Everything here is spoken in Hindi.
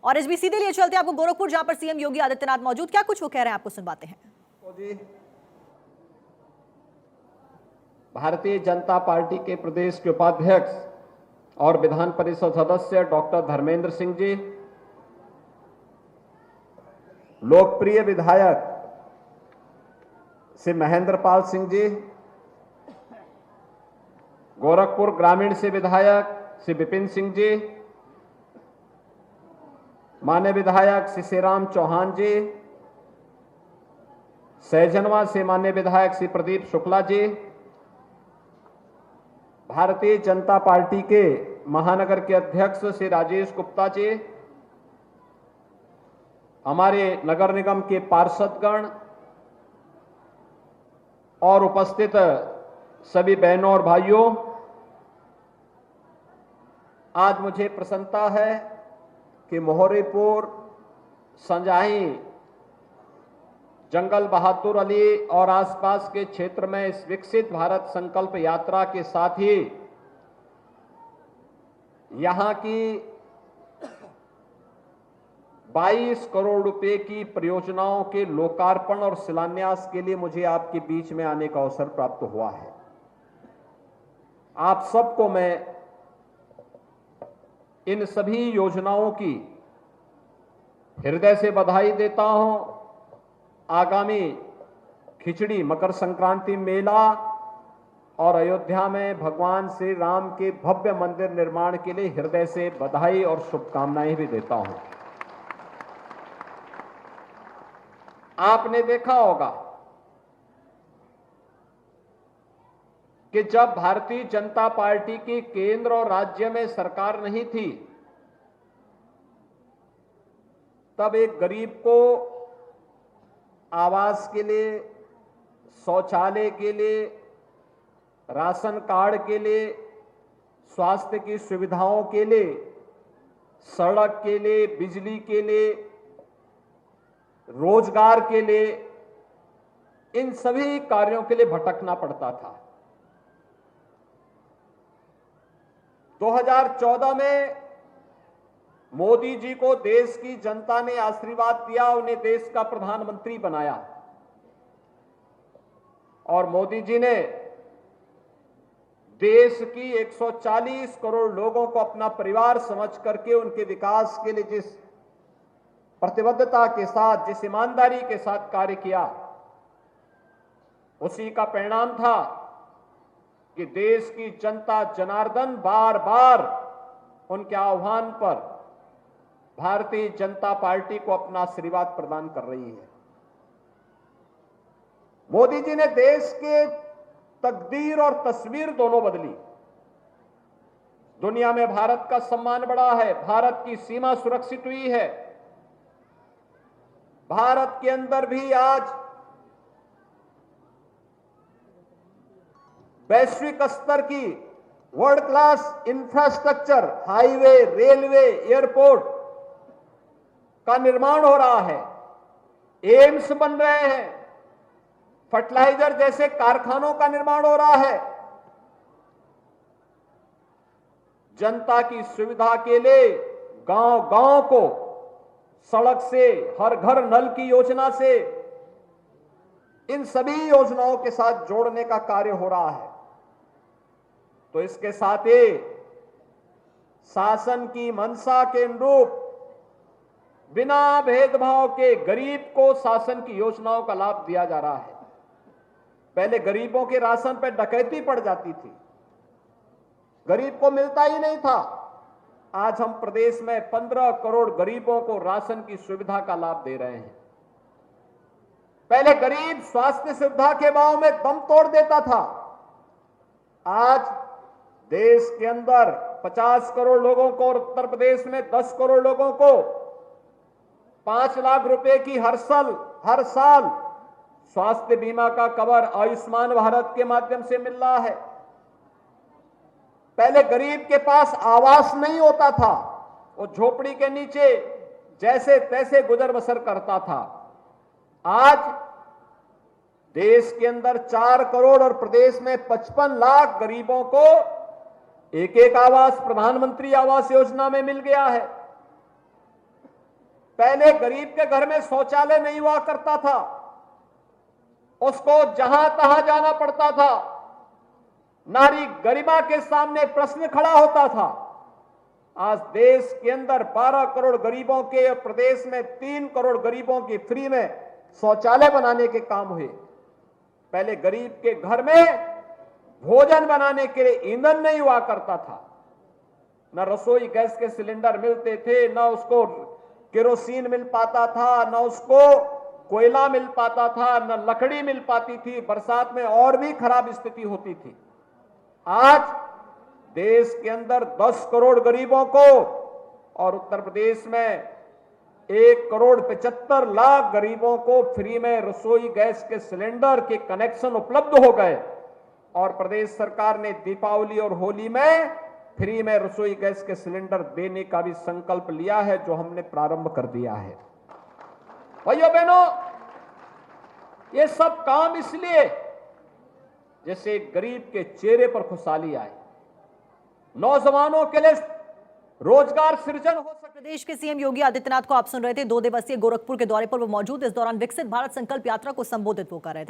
और इस बीच सीधे लिए चलते हैं आपको गोरखपुर, जहां पर सीएम योगी आदित्यनाथ मौजूद। क्या कुछ वो कह रहे हैं आपको सुनवाते हैं। भारतीय जनता पार्टी के प्रदेश के उपाध्यक्ष और विधान परिषद सदस्य डॉक्टर धर्मेंद्र सिंह जी, लोकप्रिय विधायक श्री महेंद्र पाल सिंह जी, गोरखपुर ग्रामीण से विधायक श्री विपिन सिंह जी, मान्य विधायक श्री श्रीराम चौहान जी, सहजनवा से मान्य विधायक श्री प्रदीप शुक्ला जी, भारतीय जनता पार्टी के महानगर के अध्यक्ष श्री राजेश गुप्ता जी, हमारे नगर निगम के पार्षदगण और उपस्थित सभी बहनों और भाइयों, आज मुझे प्रसन्नता है कि मोहरीपुर, संजाही, जंगल बहादुर अली और आसपास के क्षेत्र में इस विकसित भारत संकल्प यात्रा के साथ ही यहां की 22 करोड़ रुपए की परियोजनाओं के लोकार्पण और शिलान्यास के लिए मुझे आपके बीच में आने का अवसर प्राप्त हुआ है। आप सबको मैं इन सभी योजनाओं की हृदय से बधाई देता हूं। आगामी खिचड़ी मकर संक्रांति मेला और अयोध्या में भगवान श्री राम के भव्य मंदिर निर्माण के लिए हृदय से बधाई और शुभकामनाएं भी देता हूं। आपने देखा होगा कि जब भारतीय जनता पार्टी की केंद्र और राज्य में सरकार नहीं थी, तब एक गरीब को आवास के लिए, शौचालय के लिए, राशन कार्ड के लिए, स्वास्थ्य की सुविधाओं के लिए, सड़क के लिए, बिजली के लिए, रोजगार के लिए, इन सभी कार्यों के लिए भटकना पड़ता था। 2014 में मोदी जी को देश की जनता ने आशीर्वाद दिया, उन्हें देश का प्रधानमंत्री बनाया और मोदी जी ने देश की 140 करोड़ लोगों को अपना परिवार समझ करके उनके विकास के लिए जिस प्रतिबद्धता के साथ, जिस ईमानदारी के साथ कार्य किया, उसी का परिणाम था कि देश की जनता जनार्दन बार बार उनके आह्वान पर भारतीय जनता पार्टी को अपना आशीर्वाद प्रदान कर रही है। मोदी जी ने देश के तकदीर और तस्वीर दोनों बदली। दुनिया में भारत का सम्मान बढ़ा है, भारत की सीमा सुरक्षित हुई है, भारत के अंदर भी आज वैश्विक स्तर की world class infrastructure, highway, railway, airport का निर्माण हो रहा है, एम्स बन रहे हैं, फर्टिलाइजर जैसे कारखानों का निर्माण हो रहा है। जनता की सुविधा के लिए गांव-गांव को सड़क से, हर घर नल की योजना से, इन सभी योजनाओं के साथ जोड़ने का कार्य हो रहा है। तो इसके साथ ही शासन की मंशा के अनुरूप बिना भेदभाव के गरीब को शासन की योजनाओं का लाभ दिया जा रहा है। पहले गरीबों के राशन पर डकैती पड़ जाती थी, गरीब को मिलता ही नहीं था। आज हम प्रदेश में 15 करोड़ गरीबों को राशन की सुविधा का लाभ दे रहे हैं। पहले गरीब स्वास्थ्य सुविधा के भाव में दम तोड़ देता था, आज देश के अंदर 50 करोड़ लोगों को और उत्तर प्रदेश में 10 करोड़ लोगों को 5 लाख रुपए की हर साल स्वास्थ्य बीमा का कवर आयुष्मान भारत के माध्यम से मिल रहा है। पहले गरीब के पास आवास नहीं होता था, वो झोपड़ी के नीचे जैसे तैसे गुजर बसर करता था। आज देश के अंदर 4 करोड़ और प्रदेश में 55 लाख गरीबों को एक एक आवास प्रधानमंत्री आवास योजना में मिल गया है। पहले गरीब के घर में शौचालय नहीं हुआ करता था, उसको जहां तहां जाना पड़ता था, नारी गरिमा के सामने प्रश्न खड़ा होता था। आज देश के अंदर 12 करोड़ गरीबों के और प्रदेश में 3 करोड़ गरीबों की फ्री में शौचालय बनाने के काम हुए। पहले गरीब के घर में भोजन बनाने के लिए ईंधन नहीं हुआ करता था, न रसोई गैस के सिलेंडर मिलते थे, न उसको केरोसिन मिल पाता था, न उसको कोयला मिल पाता था, न लकड़ी मिल पाती थी। बरसात में और भी खराब स्थिति होती थी। आज देश के अंदर 10 करोड़ गरीबों को और उत्तर प्रदेश में 1 करोड़ 75 लाख गरीबों को फ्री में रसोई गैस के सिलेंडर के कनेक्शन उपलब्ध हो गए और प्रदेश सरकार ने दीपावली और होली में फ्री में रसोई गैस के सिलेंडर देने का भी संकल्प लिया है, जो हमने प्रारंभ कर दिया है। भाइयों बहनों, ये सब काम इसलिए जैसे गरीब के चेहरे पर खुशहाली आए, नौजवानों के लिए रोजगार सृजन हो सके। प्रदेश के सीएम योगी आदित्यनाथ को आप सुन रहे थे। 2 दिवसीय गोरखपुर के दौरे पर वो मौजूद। इस दौरान विकसित भारत संकल्प यात्रा को संबोधित वो कर रहे थे।